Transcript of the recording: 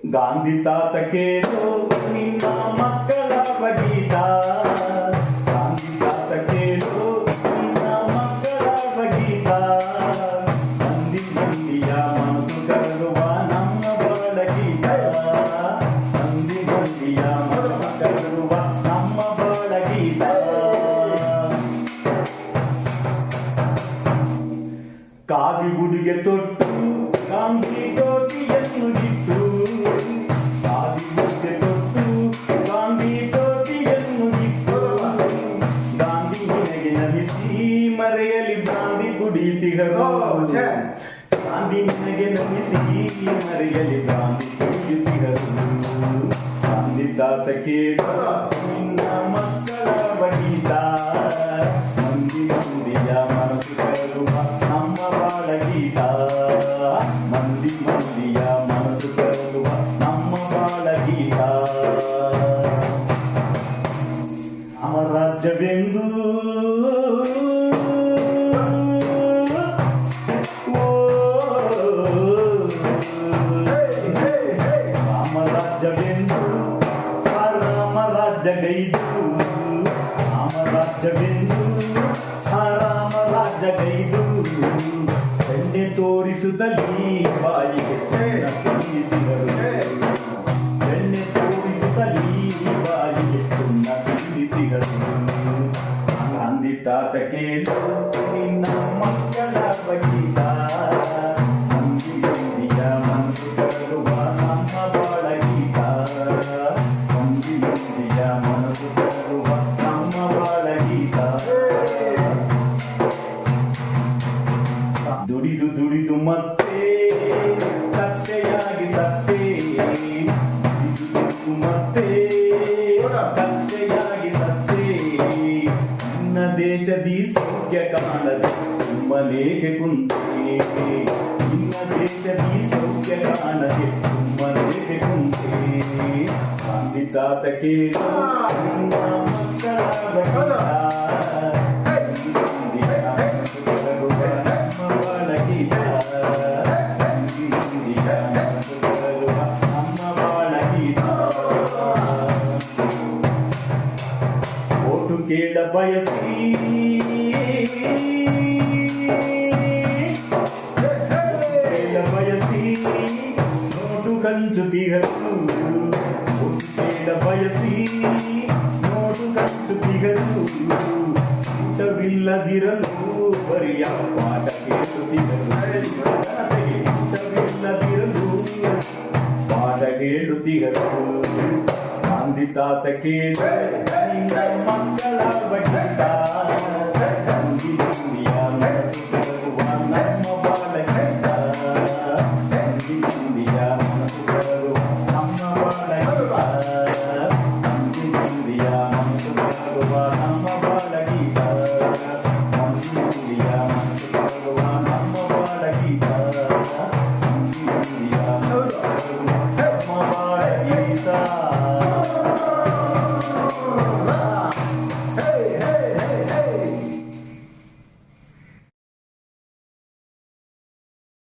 ಗಾಂಧಿ ತಾತ ಕೇಳು ನಿನ್ನ ಮಕ್ಕಳ ಬಗೀತ. ಗಾಂಧಿ ತಾತ ಕೇಳು ನಿನ್ನ ಮಕ್ಕಳ ಬಗೀತ. ಮಂದಿ ಮಂದಿಯ ಮನಸ್ಸು ಕರಗುವ ನಮ್ಮ ಬಾಳಗೀತ. ಮಂದಿ ಮಂದಿಯ ಮನಸ್ಸು ಕರಗುವ ನಮ್ಮ ಬಾಳಗೀತ. ಕಾವಿ ಉಡುಗೆ ತೊಟ್ಟು ಗಾಂಧಿ ಟೋಪಿಯನ್ನು ಇಟ್ಟು. ಕಾವಿ ಉಡುಗೆ ತೊಟ್ಟು ಗಾಂಧಿ ಟೋಪಿಯನ್ನು ಇಟ್ಟು. ಗಾಂಧಿ ನಿನಗೆ ನಮಿಸಿ ಮರೆಯಲಿ ಬ್ರಾಂದಿ ಕುಡಿಯುತ್ತಿಗರು. ಗಾಂಧಿ ನಿನಗೆ ನಮಿಸಿ ಮರೆಯಲಿ ಬ್ರಾಂದಿ ಕುಡಿಯುತ್ತಿಗರು. ಗಾಂಧಿ ತಾತ ಕೇಳು ನಿನ್ನ ಮಕ್ಕಳ ಬಗೀತ. ಮಂದಿ ಮಂದಿಯ ಮನಸ್ಸು ಕರಗುವ ನಮ್ಮ ಬಾಳಗೀತ. ಮಂದಿ ಮಂದಿಯ ಮನಸ್ಸು ಕರಗುವ ನಮ್ಮ ಬಾಳಗೀತ. ನಮ್ಮ ರಾಜ್ಯವೆಂದು ರಾಮ ರಾಜ್ಯವೆಂದು ರಾಮ ರಾಜ್ಯಗೈದು. ರಾಮ ರಾಜ್ಯವೆಂದು ರಾಮ ರಾಜ್ಯಗೈದು. ಬೆಣ್ಣೆ ತೋರಿಸುತ್ತಲೀ ಬಾಯಿಗೆ ಚಿನ್ನ ತುಂಬಿಸಿದರು. ಬೆಣ್ಣೆ ತೋರಿಸುತ್ತಲೀ ಬಾಯಿಗೆ ಚಿನ್ನ ತುಂಬಿಸಿದರು. ಗಾಂಧಿ ತಾತ ಕೇಳು ನಿನ್ನ ಮಕ್ಕಳ ಬಗೀತ. ಮಂದಿ ಮಂದಿಯ ಮನಸ್ಸು ಕರಗುವ ನಮ್ಮ ಬಾಳಗೀತ. ಮಂದಿ ಮಂದಿಯ ಮನಸ್ಸು ಕರಗುವ ನಮ್ಮ ಬಾಳಗೀತ. ದುಡಿದು ದುಡಿದು ಮತ್ತೆ ಕತ್ತೆಯಾಗಿ ಸತ್ತೆ. ದುಡಿದು ಮತ್ತೆ ಕತ್ತೆಯಾಗಿ ಸತ್ತೆ. ನಿನ್ನ ದೇಶದಿ ಸೌಖ್ಯ ಕಾಣದೆ ಸುಮ್ಮನೇಕೆ ಕುಂತೆ. ನಿನ್ನ ದೇಶದಿ ಸೌಖ್ಯ ಕಾಣದೆ ಸುಮ್ಮನೇಕೆ ಕುಂತೆ. ಗಾಂಧಿ ತಾತ ಕೇಳು ನಿನ್ನ ಮಕ್ಕಳ ಬಗೀತ. ಓಟು ಕೇಳ ಬಯಸಿ ನೋಟು ಕಂಚುತಿಗರು. ಓಟು ಕೇಳ ಬಯಸಿ ನೋಟು ಕಂಚುತಿಗರು. ಊಟವಿಲ್ಲದಿರಲು ಬರಿಯ ಪಾಠ ಕೇಳುತ್ತಿಗರು. ಊಟವಿಲ್ಲದಿರಲು ಪಾಠ ಕೇಳುತ್ತಿಗರು. ಗಾಂಧಿ ತಾತ ಕೇಳು ನಿನ್ನ ಮಕ್ಕಳ ಬಗೀತ.